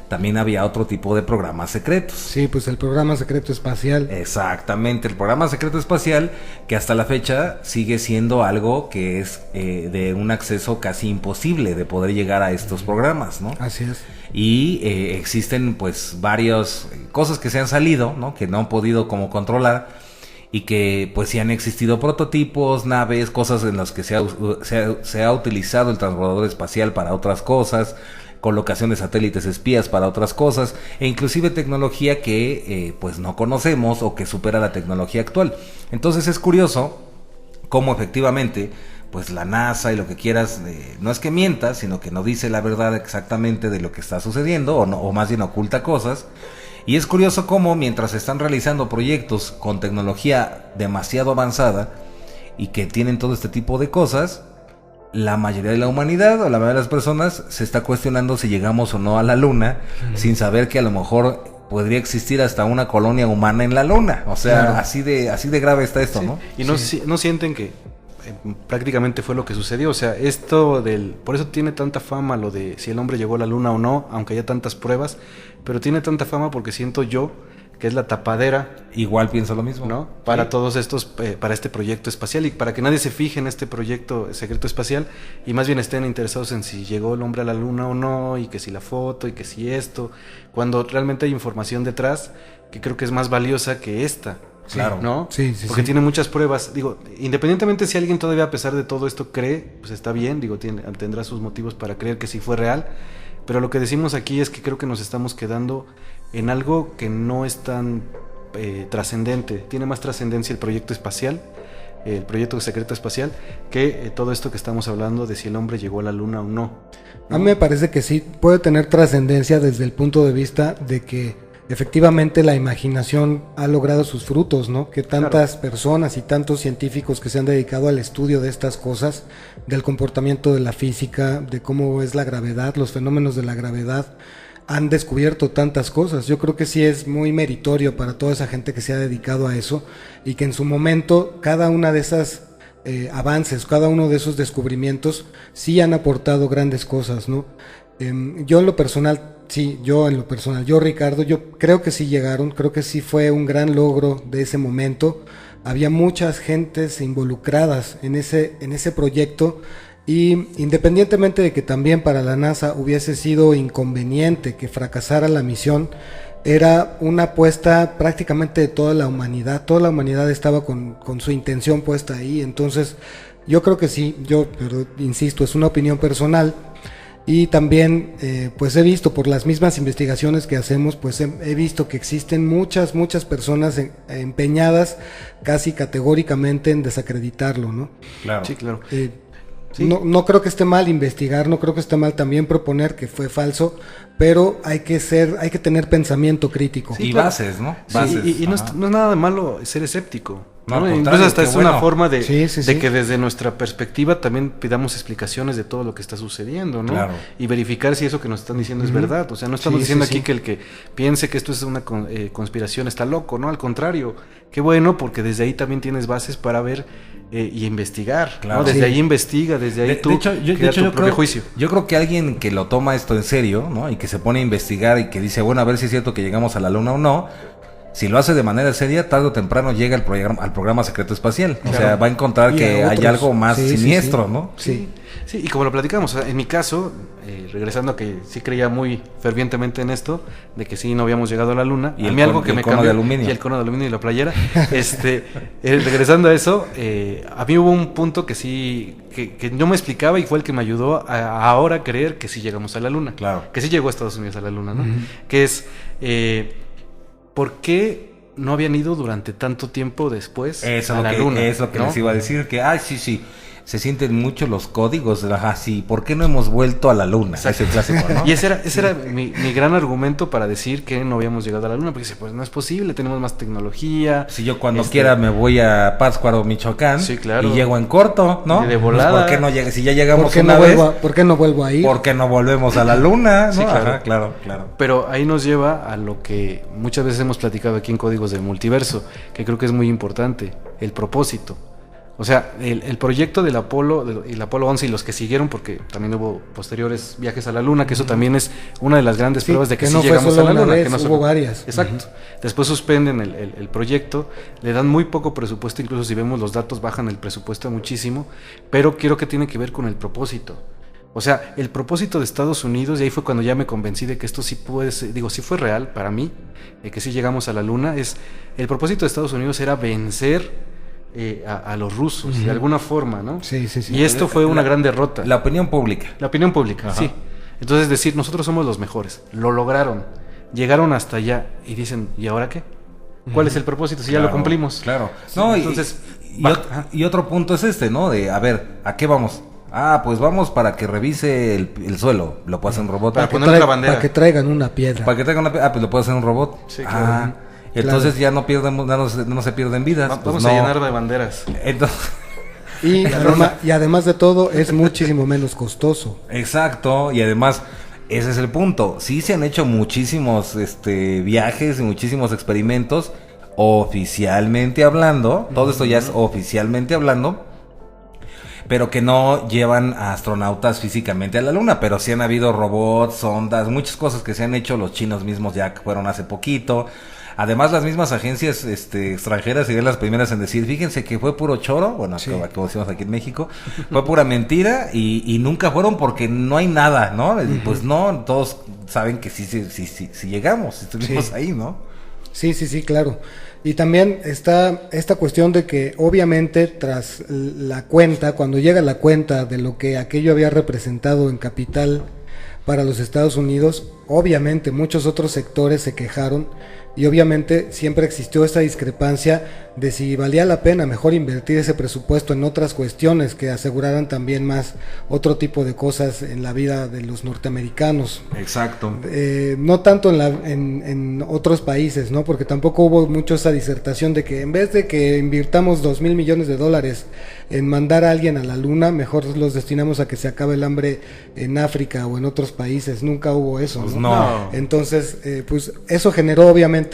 Speaker 1: también había otro tipo de programas secretos.
Speaker 3: Sí, pues el programa secreto espacial.
Speaker 1: Exactamente, el programa secreto espacial, que hasta la fecha sigue siendo algo que es de un acceso casi imposible de poder llegar a estos programas, ¿no?
Speaker 3: Así es.
Speaker 1: Y existen pues varias cosas que se han salido, ¿no? Que no han podido como controlar, y que pues sí han existido prototipos, naves, cosas en las que se ha utilizado el transbordador espacial para otras cosas, colocación de satélites espías para otras cosas, e inclusive tecnología que pues no conocemos o que supera la tecnología actual. Entonces es curioso cómo efectivamente pues la NASA y lo que quieras, no es que mienta, sino que no dice la verdad exactamente de lo que está sucediendo, o más bien oculta cosas. Y es curioso cómo mientras están realizando proyectos con tecnología demasiado avanzada y que tienen todo este tipo de cosas, la mayoría de la humanidad o la mayoría de las personas se está cuestionando si llegamos o no a la Luna, sin saber que a lo mejor podría existir hasta una colonia humana en la Luna. O sea, claro, así de grave está esto,
Speaker 2: sí,
Speaker 1: ¿no?
Speaker 2: Y no sienten que prácticamente fue lo que sucedió. O sea, por eso tiene tanta fama lo de si el hombre llegó a la Luna o no, aunque haya tantas pruebas, pero tiene tanta fama porque siento yo que es la tapadera.
Speaker 1: Igual pienso lo mismo,
Speaker 2: ¿no? Para sí, todos estos, para este proyecto espacial, y para que nadie se fije en este proyecto secreto espacial y más bien estén interesados en si llegó el hombre a la Luna o no, y que si la foto, y que si esto, cuando realmente hay información detrás que creo que es más valiosa que esta.
Speaker 1: Claro,
Speaker 2: ¿no?
Speaker 3: Sí,
Speaker 2: porque tiene muchas pruebas. Digo, independientemente si alguien todavía a pesar de todo esto cree, pues está bien, digo, tendrá sus motivos para creer que sí fue real, pero lo que decimos aquí es que creo que nos estamos quedando en algo que no es tan trascendente. Tiene más trascendencia el proyecto espacial, el proyecto secreto espacial, que todo esto que estamos hablando de si el hombre llegó a la Luna o no.
Speaker 3: A mí me parece que sí puede tener trascendencia desde el punto de vista de que efectivamente la imaginación ha logrado sus frutos, ¿no? Que tantas personas y tantos científicos que se han dedicado al estudio de estas cosas, del comportamiento de la física, de cómo es la gravedad, los fenómenos de la gravedad, han descubierto tantas cosas. Yo creo que sí es muy meritorio para toda esa gente que se ha dedicado a eso, y que en su momento cada una de esas avances, cada uno de esos descubrimientos sí han aportado grandes cosas, ¿no? Yo en lo personal, yo Ricardo, yo creo que sí llegaron, creo que sí fue un gran logro de ese momento. Había muchas gentes involucradas en ese proyecto, y independientemente de que también para la NASA hubiese sido inconveniente que fracasara la misión, era una apuesta prácticamente de toda la humanidad estaba con su intención puesta ahí. Entonces yo creo que sí, pero insisto, es una opinión personal. Y también pues he visto por las mismas investigaciones que hacemos, pues he visto que existen muchas personas empeñadas casi categóricamente en desacreditarlo, ¿no?
Speaker 1: Claro.
Speaker 2: Sí, claro.
Speaker 3: Sí. No creo que esté mal investigar, no creo que esté mal también proponer que fue falso, pero hay que tener pensamiento crítico.
Speaker 1: Sí, y claro, bases, ¿no? Bases.
Speaker 2: Sí, y no es nada de malo ser escéptico.
Speaker 1: No,
Speaker 2: incluso hasta es una forma de
Speaker 3: sí.
Speaker 2: que desde nuestra perspectiva también pidamos explicaciones de todo lo que está sucediendo, ¿no?
Speaker 1: Claro.
Speaker 2: Y verificar si eso que nos están diciendo es verdad. O sea, no estamos diciendo aquí que el que piense que esto es una conspiración está loco, ¿no? Al contrario, qué bueno, porque desde ahí también tienes bases para ver y investigar,
Speaker 1: claro,
Speaker 2: ¿no? Desde ahí investiga, desde ahí tú creas tu propio juicio.
Speaker 1: Yo creo que alguien que lo toma esto en serio, ¿no? Y que se pone a investigar y que dice, bueno, a ver si es cierto que llegamos a la Luna o no, si lo hace de manera seria, tarde o temprano llega al programa secreto espacial. O sea, va a encontrar que hay algo más siniestro, ¿no?
Speaker 3: Sí,
Speaker 2: y como lo platicamos, en mi caso, regresando a que sí creía muy fervientemente en esto, de que sí no habíamos llegado a la Luna,
Speaker 1: y algo que me cambió,
Speaker 2: y el cono de aluminio y la playera, regresando a eso, a mí hubo un punto que sí, que no me explicaba, y fue el que me ayudó a ahora creer que sí llegamos a la Luna.
Speaker 1: Claro.
Speaker 2: Que sí llegó a Estados Unidos a la Luna, ¿no? Que es... ¿por qué no habían ido durante tanto tiempo después a la Luna?
Speaker 1: Es lo que les iba a decir, que sí, se sienten mucho los códigos de la sí, ¿por qué no hemos vuelto a la Luna? Ese es el clásico, ¿no?
Speaker 2: Y ese era mi gran argumento para decir que no habíamos llegado a la Luna, porque dice, pues no es posible, tenemos más tecnología.
Speaker 1: Si yo cuando quiera me voy a Pátzcuaro, Michoacán,
Speaker 2: claro,
Speaker 1: y llego en corto, ¿no?
Speaker 2: Y de volada.
Speaker 1: Pues, ¿por qué no llega? Si ya llegamos
Speaker 3: ¿por qué no vuelvo a ir?
Speaker 1: ¿Por qué no volvemos a la Luna? ¿No?
Speaker 2: Sí, claro.
Speaker 1: Ajá, claro.
Speaker 2: Pero ahí nos lleva a lo que muchas veces hemos platicado aquí en Códigos del Multiverso, que creo que es muy importante, el propósito. O sea, el proyecto del Apolo, el Apolo 11 y los que siguieron, porque también hubo posteriores viajes a la Luna, que eso también es una de las grandes pruebas de que sí
Speaker 3: no
Speaker 2: llegamos
Speaker 3: fue
Speaker 2: a la
Speaker 3: solo
Speaker 2: Luna.
Speaker 3: una
Speaker 2: Que no
Speaker 3: vez,
Speaker 2: solo-
Speaker 3: hubo varias.
Speaker 2: Exacto. Después suspenden el proyecto, le dan muy poco presupuesto, incluso si vemos los datos bajan el presupuesto muchísimo, pero quiero que tiene que ver con el propósito. O sea, el propósito de Estados Unidos, y ahí fue cuando ya me convencí de que esto sí puede ser, digo, sí fue real para mí, que sí llegamos a la Luna, el propósito de Estados Unidos era vencer a los rusos, de alguna forma, ¿no?
Speaker 3: Sí.
Speaker 2: Y esto fue una gran derrota.
Speaker 1: La opinión pública.
Speaker 2: La opinión pública,
Speaker 1: Ajá.
Speaker 2: sí. Entonces decir, nosotros somos los mejores, lo lograron, llegaron hasta allá y dicen, ¿y ahora qué? ¿Cuál es el propósito si ya lo
Speaker 1: Claro,
Speaker 2: cumplimos?
Speaker 1: Claro. No,
Speaker 2: entonces,
Speaker 1: y otro punto es este, ¿no? De, a ver, ¿a qué vamos? Ah, pues vamos para que revise el suelo. Lo puede hacer un robot.
Speaker 2: Para ponerle la bandera.
Speaker 3: Para que traigan una piedra.
Speaker 1: Para que traiga una... Ah, pues lo puede hacer un robot.
Speaker 2: Sí, claro.
Speaker 1: Entonces ya no pierden, no se pierden vidas.
Speaker 2: Vamos
Speaker 1: pues
Speaker 2: a
Speaker 1: no.
Speaker 2: llenar de banderas.
Speaker 1: Entonces...
Speaker 3: Y además de todo, es muchísimo menos costoso.
Speaker 1: Exacto, y además, ese es el punto. Sí se han hecho muchísimos viajes y muchísimos experimentos, oficialmente hablando. Todo esto ya es oficialmente hablando. Pero que no llevan a astronautas físicamente a la Luna. Pero sí han habido robots, sondas, muchas cosas que se han hecho. Los chinos mismos ya fueron hace poquito. Además, las mismas agencias extranjeras serían las primeras en decir, fíjense que fue puro choro, bueno,
Speaker 3: Sí.
Speaker 1: como decimos aquí en México, fue pura mentira y nunca fueron porque no hay nada, ¿no? Y pues no, todos saben que sí llegamos, estuvimos ahí, ¿no?
Speaker 3: Sí, claro. Y también está esta cuestión de que obviamente tras la cuenta, cuando llega la cuenta de lo que aquello había representado en capital para los Estados Unidos, obviamente muchos otros sectores se quejaron y obviamente siempre existió esa discrepancia de si valía la pena mejor invertir ese presupuesto en otras cuestiones que aseguraran también más otro tipo de cosas en la vida de los norteamericanos.
Speaker 1: Exacto.
Speaker 3: No tanto en otros países, ¿no? Porque tampoco hubo mucho esa disertación de que en vez de que invirtamos $2,000 millones en mandar a alguien a la Luna, mejor los destinamos a que se acabe el hambre en África o en otros países. Nunca hubo eso,
Speaker 1: Pues
Speaker 3: ¿no?
Speaker 1: no.
Speaker 3: Entonces, pues eso generó obviamente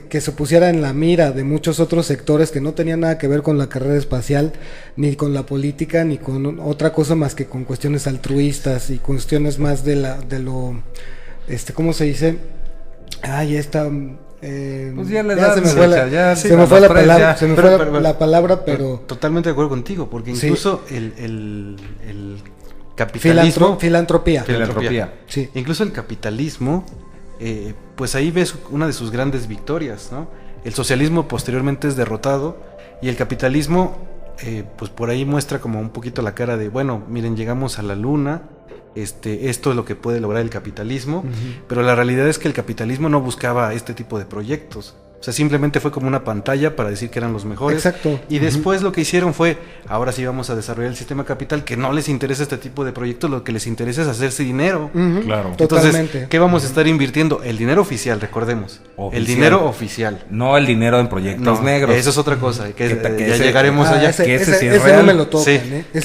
Speaker 3: que se pusiera en la mira de muchos otros sectores que no tenían nada que ver con la carrera espacial, ni con la política, ni con otra cosa más que con cuestiones altruistas y cuestiones más de lo, ¿cómo se dice? Ay,
Speaker 1: Pues ya le
Speaker 3: ya
Speaker 1: das,
Speaker 3: se me fue
Speaker 1: Richard, ya,
Speaker 3: se
Speaker 1: sí,
Speaker 3: me
Speaker 1: a
Speaker 3: fue
Speaker 1: los
Speaker 3: la
Speaker 1: tres
Speaker 3: palabra,
Speaker 1: ya.
Speaker 3: se me
Speaker 2: Pero-
Speaker 3: fue
Speaker 2: pero-
Speaker 3: la palabra, pero
Speaker 2: Totalmente de acuerdo contigo, porque
Speaker 3: Sí.
Speaker 2: incluso el capitalismo...
Speaker 3: filantropía.
Speaker 1: Filantropía.
Speaker 3: Sí.
Speaker 2: Incluso el capitalismo, pues ahí ves una de sus grandes victorias, ¿no? El socialismo posteriormente es derrotado y el capitalismo, pues por ahí muestra como un poquito la cara de, bueno, miren, llegamos a la Luna, esto es lo que puede lograr el capitalismo, pero la realidad es que el capitalismo no buscaba este tipo de proyectos. O sea, simplemente fue como una pantalla para decir que eran los mejores.
Speaker 3: Exacto.
Speaker 2: Y después lo que hicieron fue, ahora sí vamos a desarrollar el sistema capital, que no les interesa este tipo de proyectos, lo que les interesa es hacerse dinero.
Speaker 3: Ujú,
Speaker 1: Claro.
Speaker 3: Totalmente.
Speaker 2: Entonces, ¿qué vamos a estar invirtiendo? El dinero oficial, recordemos.
Speaker 1: Oficial.
Speaker 2: El dinero oficial.
Speaker 1: No el dinero en proyectos
Speaker 2: No,
Speaker 1: negros.
Speaker 2: Eso es otra cosa, que
Speaker 1: Que
Speaker 2: ya
Speaker 1: ese-
Speaker 2: llegaremos allá.
Speaker 3: ese,
Speaker 1: que ese
Speaker 3: ese-
Speaker 1: sí es
Speaker 3: ese
Speaker 1: real.
Speaker 3: no me lo tocan,
Speaker 2: Sí.
Speaker 3: ¿eh?
Speaker 1: Que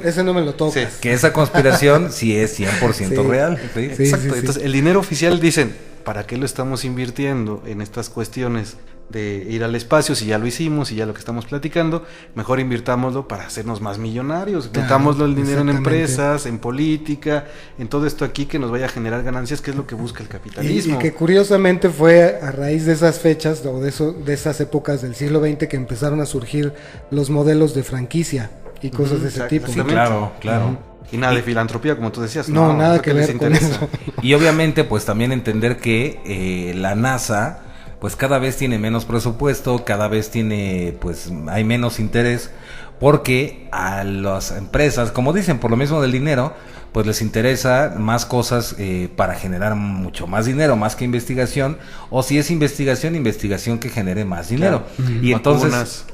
Speaker 3: Ese no me lo tocas.
Speaker 2: Sí.
Speaker 1: Que esa conspiración sí es 100%
Speaker 3: Sí.
Speaker 1: real. ¿sí?
Speaker 3: Sí.
Speaker 2: Exacto. Entonces, el dinero oficial dicen, ¿para qué lo estamos invirtiendo en estas cuestiones de ir al espacio? Si ya lo hicimos, si ya lo que estamos platicando, mejor invirtámoslo para hacernos más millonarios.
Speaker 3: Claro,
Speaker 2: Metámoslo el dinero en
Speaker 3: exactamente.
Speaker 2: empresas, en política, en todo esto aquí que nos vaya a generar ganancias, que es lo que busca el
Speaker 3: Y
Speaker 2: capitalismo.
Speaker 3: que curiosamente fue a raíz de esas fechas o de esas épocas del siglo XX que empezaron a surgir los modelos de franquicia y cosas de ese
Speaker 2: exacto,
Speaker 3: tipo.
Speaker 1: Sí,
Speaker 2: Exactamente.
Speaker 1: claro, claro.
Speaker 2: Y nada de filantropía, como tú decías.
Speaker 3: No, nada
Speaker 2: lo
Speaker 3: que
Speaker 2: les
Speaker 3: ver con
Speaker 2: interesa.
Speaker 3: eso.
Speaker 1: Y obviamente, pues también entender que la NASA, pues cada vez tiene menos presupuesto, cada vez hay menos interés, porque a las empresas, como dicen, por lo mismo del dinero, pues les interesa más cosas para generar mucho más dinero, más que investigación, o si es investigación que genere más dinero.
Speaker 2: Claro.
Speaker 1: Y
Speaker 2: Vacunas.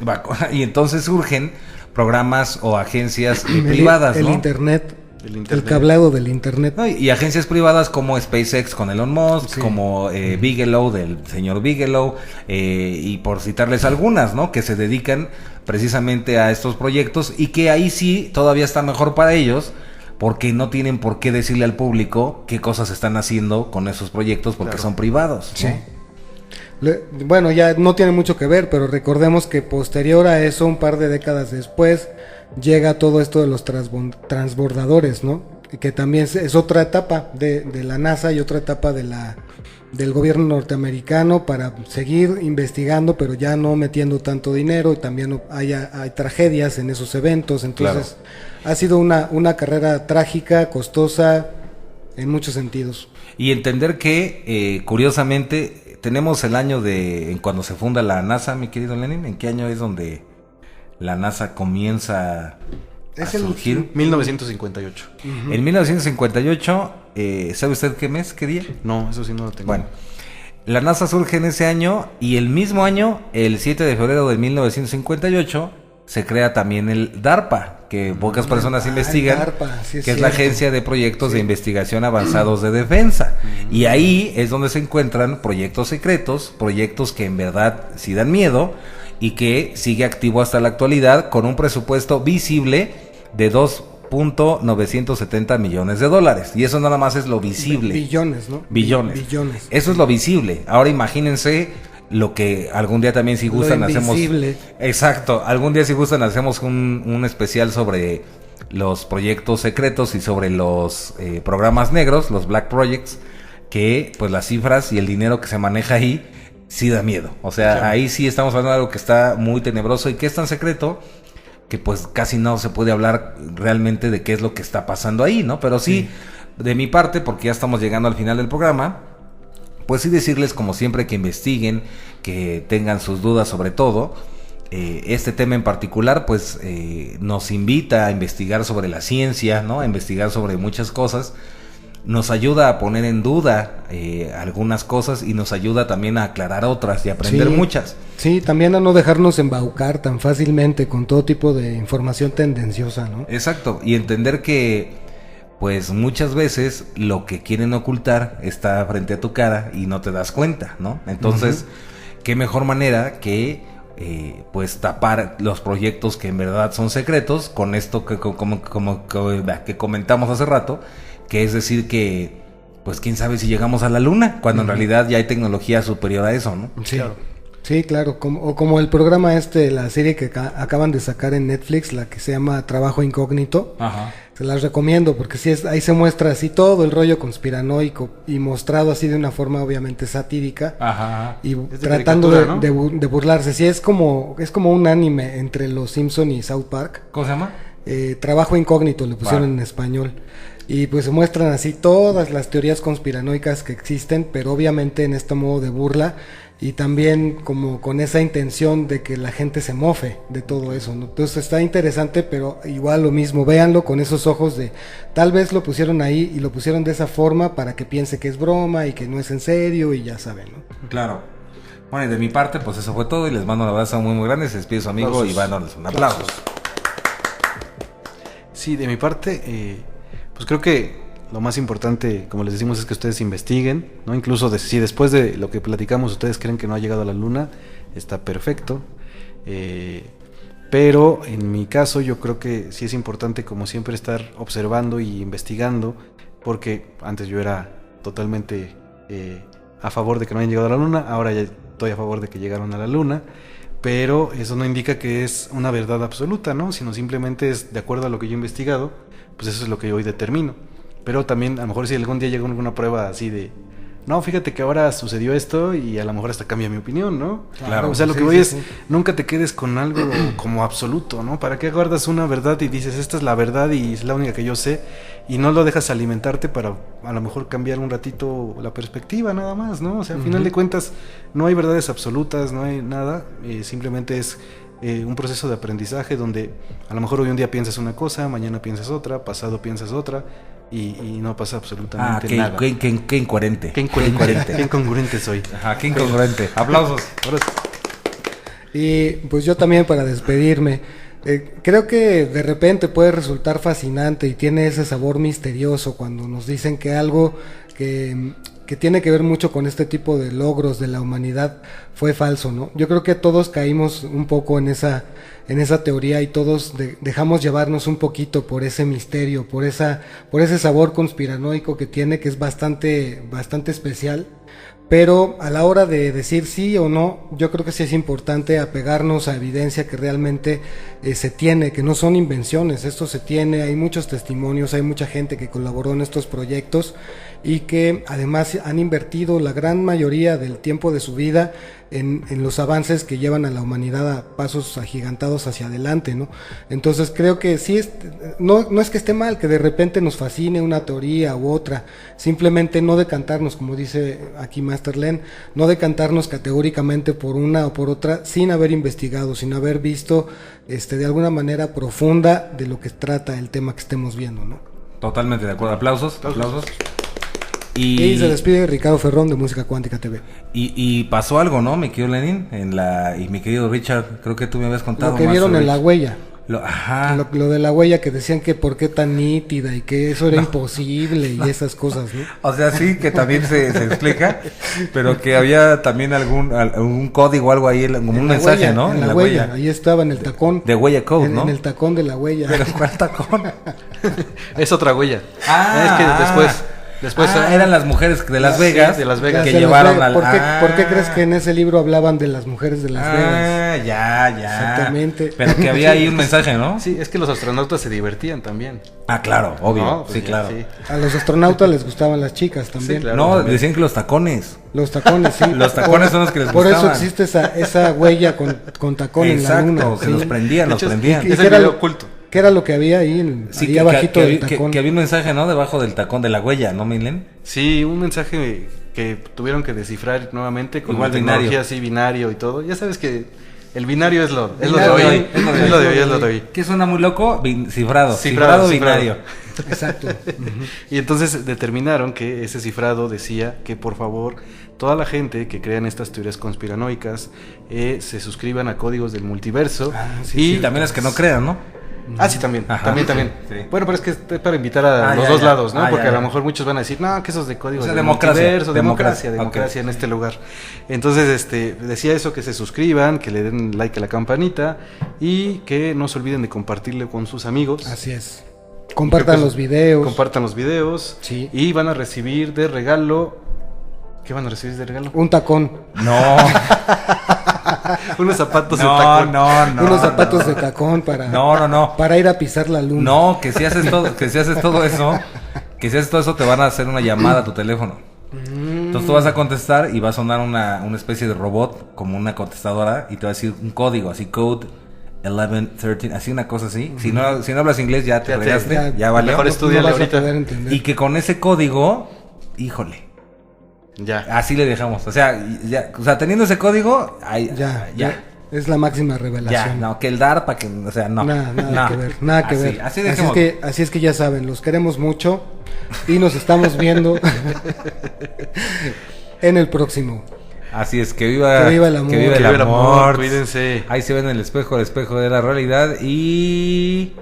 Speaker 1: entonces surgen programas o agencias privadas,
Speaker 3: el
Speaker 1: ¿no?
Speaker 3: internet,
Speaker 2: El
Speaker 3: el
Speaker 2: internet.
Speaker 3: cableado del internet.
Speaker 1: No, y agencias privadas como SpaceX con Elon Musk,
Speaker 3: Sí.
Speaker 1: como Bigelow del señor Bigelow, y por citarles algunas, ¿no? Que se dedican precisamente a estos proyectos y que ahí sí todavía está mejor para ellos porque no tienen por qué decirle al público qué cosas están haciendo con esos proyectos porque
Speaker 2: Claro.
Speaker 1: son privados, ¿no?
Speaker 3: Sí. Bueno, ya no tiene mucho que ver, pero recordemos que posterior a eso, un par de décadas después, llega todo esto de los transbordadores, ¿no? Que también es otra etapa de la NASA y otra etapa del gobierno norteamericano para seguir investigando, pero ya no metiendo tanto dinero, y también hay tragedias en esos eventos. Entonces, ha sido una carrera trágica, costosa, en muchos sentidos.
Speaker 1: Y entender que, curiosamente, tenemos el año en cuando se funda la NASA, mi querido Lenin. ¿En qué año es donde la NASA comienza a surgir?
Speaker 2: 1958.
Speaker 1: Uh-huh. En 1958, ¿sabe usted qué mes, qué día?
Speaker 2: No, eso sí no lo tengo.
Speaker 1: Bueno, la NASA surge en ese año, y el mismo año, el 7 de febrero de 1958, se crea también el DARPA, que pocas personas investigan,
Speaker 3: DARPA, sí,
Speaker 1: que es la Agencia de Proyectos de Investigación Avanzados de Defensa. Y ahí es donde se encuentran proyectos secretos, proyectos que en verdad sí dan miedo, y que sigue activo hasta la actualidad con un presupuesto visible de 2.970 millones de dólares. Y eso nada más es lo visible.
Speaker 3: Billones, ¿no?
Speaker 1: Billones.
Speaker 3: Billones.
Speaker 1: Eso es lo visible. Ahora imagínense lo que algún día también, si gustan, hacemos. Exacto. Algún día, si gustan, hacemos un especial sobre los proyectos secretos y sobre los programas negros, los Black Projects, que pues las cifras y el dinero que se maneja ahí sí da miedo. O sea, claro, ahí sí estamos hablando de algo que está muy tenebroso y que es tan secreto que pues casi no se puede hablar realmente de qué es lo que está pasando ahí, ¿no? Pero sí, de mi parte, porque ya estamos llegando al final del programa, pues sí decirles, como siempre, que investiguen, que tengan sus dudas sobre todo. Este tema en particular, pues nos invita a investigar sobre la ciencia, ¿no? A investigar sobre muchas cosas. Nos ayuda a poner en duda algunas cosas, y nos ayuda también a aclarar otras y aprender muchas.
Speaker 3: Sí, también a no dejarnos embaucar tan fácilmente con todo tipo de información tendenciosa, ¿no?
Speaker 1: Exacto, y entender que pues muchas veces lo que quieren ocultar está frente a tu cara y no te das cuenta, ¿no? Entonces, qué mejor manera que pues tapar los proyectos que en verdad son secretos con esto que comentamos hace rato, que es decir que pues quién sabe si llegamos a la luna, cuando en realidad ya hay tecnología superior a eso, ¿no?
Speaker 3: Sí, claro. Sí, claro, como el programa la serie que acaban de sacar en Netflix, la que se llama Trabajo Incógnito. Ajá. Se las recomiendo porque sí ahí se muestra así todo el rollo conspiranoico y mostrado así de una forma obviamente satírica. Ajá. Y tratando de burlarse. Sí, es como un anime entre los Simpson y South Park.
Speaker 1: ¿Cómo se llama?
Speaker 3: Trabajo Incógnito le pusieron en español. Y pues se muestran así todas las teorías conspiranoicas que existen, pero obviamente en este modo de burla, y también como con esa intención de que la gente se mofe de todo eso, ¿no? Entonces está interesante, pero igual lo mismo, véanlo con esos ojos de tal vez lo pusieron ahí y lo pusieron de esa forma para que piense que es broma y que no es en serio, y ya saben, ¿no?
Speaker 1: Claro. Bueno, y de mi parte pues eso fue todo, y les mando un abrazo muy muy grande. Se despide su amigo Iván Orles. Un aplauso.
Speaker 2: Sí, de mi parte pues creo que lo más importante, como les decimos, es que ustedes investiguen, ¿no? Incluso si después de lo que platicamos ustedes creen que no ha llegado a la luna, está perfecto. Pero en mi caso yo creo que sí es importante, como siempre, estar observando y investigando, porque antes yo era totalmente a favor de que no hayan llegado a la luna, ahora ya estoy a favor de que llegaron a la luna. Pero eso no indica que es una verdad absoluta, ¿no? Sino simplemente es de acuerdo a lo que yo he investigado, pues eso es lo que yo hoy determino. Pero también a lo mejor si algún día llega alguna prueba así de, no, fíjate que ahora sucedió esto, y a lo mejor hasta cambia mi opinión, ¿no?
Speaker 1: Claro.
Speaker 2: O sea, lo que voy es, nunca te quedes con algo como absoluto, ¿no? ¿Para qué guardas una verdad y dices, esta es la verdad y es la única que yo sé, y no lo dejas alimentarte para a lo mejor cambiar un ratito la perspectiva nada más, ¿no? O sea, al final de cuentas no hay verdades absolutas, no hay nada, simplemente es un proceso de aprendizaje donde a lo mejor hoy un día piensas una cosa, mañana piensas otra, pasado piensas otra, y no pasa absolutamente nada.
Speaker 1: Qué incoherente.
Speaker 2: Qué incoherente. Qué incongruente soy.
Speaker 1: Ajá, qué incongruente. Aplausos.
Speaker 3: Y pues yo también, para despedirme, creo que de repente puede resultar fascinante y tiene ese sabor misterioso cuando nos dicen que algo que tiene que ver mucho con este tipo de logros de la humanidad fue falso, ¿no? Yo creo que todos caímos un poco en esa teoría, y todos dejamos llevarnos un poquito por ese misterio, por ese sabor conspiranoico que tiene, que es bastante especial. Pero a la hora de decir sí o no, yo creo que sí es importante apegarnos a evidencia que realmente se tiene, que no son invenciones, esto se tiene, hay muchos testimonios, hay mucha gente que colaboró en estos proyectos y que además han invertido la gran mayoría del tiempo de su vida en los avances que llevan a la humanidad a pasos agigantados hacia adelante, ¿no? Entonces creo que sí, no es que esté mal que de repente nos fascine una teoría u otra, simplemente no decantarnos, como dice aquí Master Len, no decantarnos categóricamente por una o por otra sin haber investigado, sin haber visto de alguna manera profunda de lo que trata el tema que estemos viendo, ¿no?
Speaker 1: Totalmente de acuerdo. Aplausos.
Speaker 3: Y se despide Ricardo Ferrón de Música Cuántica TV.
Speaker 1: Y pasó algo, ¿no, mi querido Lenin? Y mi querido Richard, creo que tú me habías contado
Speaker 3: lo que
Speaker 1: más
Speaker 3: vieron
Speaker 1: sobre
Speaker 3: en la huella.
Speaker 1: Ajá.
Speaker 3: Lo de la huella, que decían que por qué tan nítida y que eso era imposible y esas cosas, ¿no?
Speaker 1: O sea, sí, que también se explica, pero que había también algún código o algo ahí, como un mensaje,
Speaker 3: huella,
Speaker 1: ¿no?
Speaker 3: En la huella, ahí estaba en el tacón.
Speaker 1: De huella code, ¿no?
Speaker 3: En el tacón de la huella.
Speaker 1: ¿Pero cuál tacón?
Speaker 2: Es otra huella.
Speaker 1: Ah,
Speaker 2: es que después
Speaker 1: eran las mujeres de Las Vegas,
Speaker 2: sí, de Las Vegas
Speaker 1: que
Speaker 3: de
Speaker 1: llevaron
Speaker 3: Las
Speaker 1: al...
Speaker 3: Vegas. ¿Por qué crees que en ese libro hablaban de las mujeres de Las Vegas?
Speaker 1: Ya.
Speaker 3: Exactamente.
Speaker 1: Pero que había ahí un mensaje, ¿no?
Speaker 2: Sí, es que los astronautas se divertían también.
Speaker 1: Ah, claro, obvio.
Speaker 2: No, pues
Speaker 1: sí,
Speaker 2: ya,
Speaker 1: claro.
Speaker 2: sí.
Speaker 3: A los astronautas les gustaban las chicas también.
Speaker 2: Sí, claro.
Speaker 1: No,
Speaker 2: también.
Speaker 1: decían que los tacones.
Speaker 3: Los tacones, sí.
Speaker 1: Los tacones son los que les
Speaker 3: Por
Speaker 1: gustaban.
Speaker 3: eso existe esa huella con tacón
Speaker 1: Exacto,
Speaker 3: en la luna.
Speaker 1: se
Speaker 3: ¿sí?
Speaker 1: los prendían,
Speaker 2: De
Speaker 1: los
Speaker 2: hecho,
Speaker 1: prendían.
Speaker 3: ¿Y
Speaker 2: Es
Speaker 3: qué
Speaker 2: el
Speaker 3: era
Speaker 2: video
Speaker 3: lo-
Speaker 2: oculto.
Speaker 3: ¿Qué era lo que había ahí,
Speaker 1: Sí,
Speaker 3: ahí abajito del tacón?
Speaker 1: que había un mensaje, ¿no? Debajo del tacón de la huella, ¿no, Milen?
Speaker 2: Sí, un mensaje que tuvieron que descifrar nuevamente con
Speaker 1: Igual
Speaker 2: la tecnología
Speaker 1: binario.
Speaker 2: así, binario y todo. Ya sabes que el binario es lo de
Speaker 1: Binario,
Speaker 2: hoy. Es lo de hoy.
Speaker 1: ¿Qué suena muy loco? Cifrado.
Speaker 2: Cifrado,
Speaker 1: Binario.
Speaker 3: Exacto.
Speaker 2: Y entonces determinaron que ese cifrado decía que por favor toda la gente que crea en estas teorías conspiranoicas se suscriban a códigos del multiverso.
Speaker 1: Y también las que no crean, ¿no?
Speaker 2: Sí, también.
Speaker 1: Ajá.
Speaker 2: También.
Speaker 1: Sí.
Speaker 2: Bueno, pero es que es para invitar a los
Speaker 1: ya,
Speaker 2: dos
Speaker 1: ya.
Speaker 2: lados, ¿no? Porque
Speaker 1: ya,
Speaker 2: a lo
Speaker 1: ya.
Speaker 2: mejor muchos van a decir, no, que esos de códigos
Speaker 1: O sea,
Speaker 2: del
Speaker 1: democracia.
Speaker 2: multiverso, democracia
Speaker 1: Ok.
Speaker 2: en este lugar. Entonces, decía eso, que se suscriban, que le den like a la campanita y que no se olviden de compartirle con sus amigos.
Speaker 3: Así es. Compartan los videos.
Speaker 2: Compartan los videos.
Speaker 3: Sí.
Speaker 2: Y van a recibir de regalo. ¿Qué van a recibir de regalo?
Speaker 3: Un tacón.
Speaker 1: No.
Speaker 2: Unos zapatos de
Speaker 1: No,
Speaker 2: tacón.
Speaker 1: no.
Speaker 3: Unos zapatos de tacón para,
Speaker 1: No.
Speaker 3: para ir a pisar la luna.
Speaker 1: No, que si haces todo eso, te van a hacer una llamada a tu teléfono. Entonces tú vas a contestar y va a sonar una especie de robot, como una contestadora, y te va a decir un código, así code 11, 13, así una cosa así. Si no hablas inglés ya te
Speaker 2: Ya te-
Speaker 1: fregaste, ya valió.
Speaker 2: mejor estudiale
Speaker 3: vas a
Speaker 2: ahorita.
Speaker 3: poder entender.
Speaker 1: Y que con ese código, híjole,
Speaker 2: Ya.
Speaker 1: así le dejamos. O sea, teniendo ese código, ahí,
Speaker 3: Ya. Es la máxima revelación.
Speaker 1: Ya, no, que el DARPA, que, o sea, no.
Speaker 3: Nada que ver, nada que ver.
Speaker 1: Así dejemos.
Speaker 3: Así es que ya saben, los queremos mucho y nos estamos viendo en el próximo.
Speaker 1: Así es, que viva
Speaker 3: el amor.
Speaker 1: Que viva
Speaker 2: Que
Speaker 1: el
Speaker 2: viva el amor,
Speaker 1: amor.
Speaker 2: cuídense.
Speaker 1: Ahí se ve en el espejo de la realidad. Y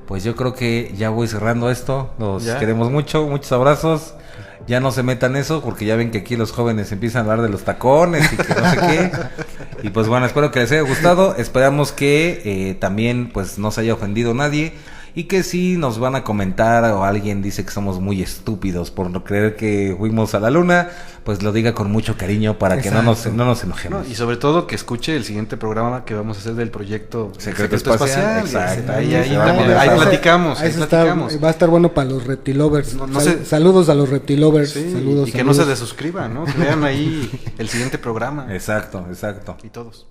Speaker 1: pues yo creo que ya voy cerrando esto. Los
Speaker 2: ¿Ya?
Speaker 1: queremos mucho, muchos abrazos. Ya no se metan eso, porque ya ven que aquí los jóvenes empiezan a hablar de los tacones y que no sé qué. Y pues bueno, espero que les haya gustado. Esperamos que también pues no se haya ofendido nadie. Y que si nos van a comentar o alguien dice que somos muy estúpidos por no creer que fuimos a la luna, pues lo diga con mucho cariño para que no nos enojemos.
Speaker 2: No, y sobre todo que escuche el siguiente programa que vamos a hacer del proyecto
Speaker 1: Secreto Espacial. Exacto.
Speaker 2: Ahí
Speaker 1: Se va a poner
Speaker 2: ahí
Speaker 1: sabroso.
Speaker 2: platicamos.
Speaker 3: Eso va a estar bueno para los reptilovers.
Speaker 2: No sé.
Speaker 3: Saludos a los reptilovers.
Speaker 2: Sí,
Speaker 3: saludos.
Speaker 2: y que no se desuscriban, ¿no? Que vean ahí el siguiente programa.
Speaker 1: Exacto.
Speaker 2: Y todos.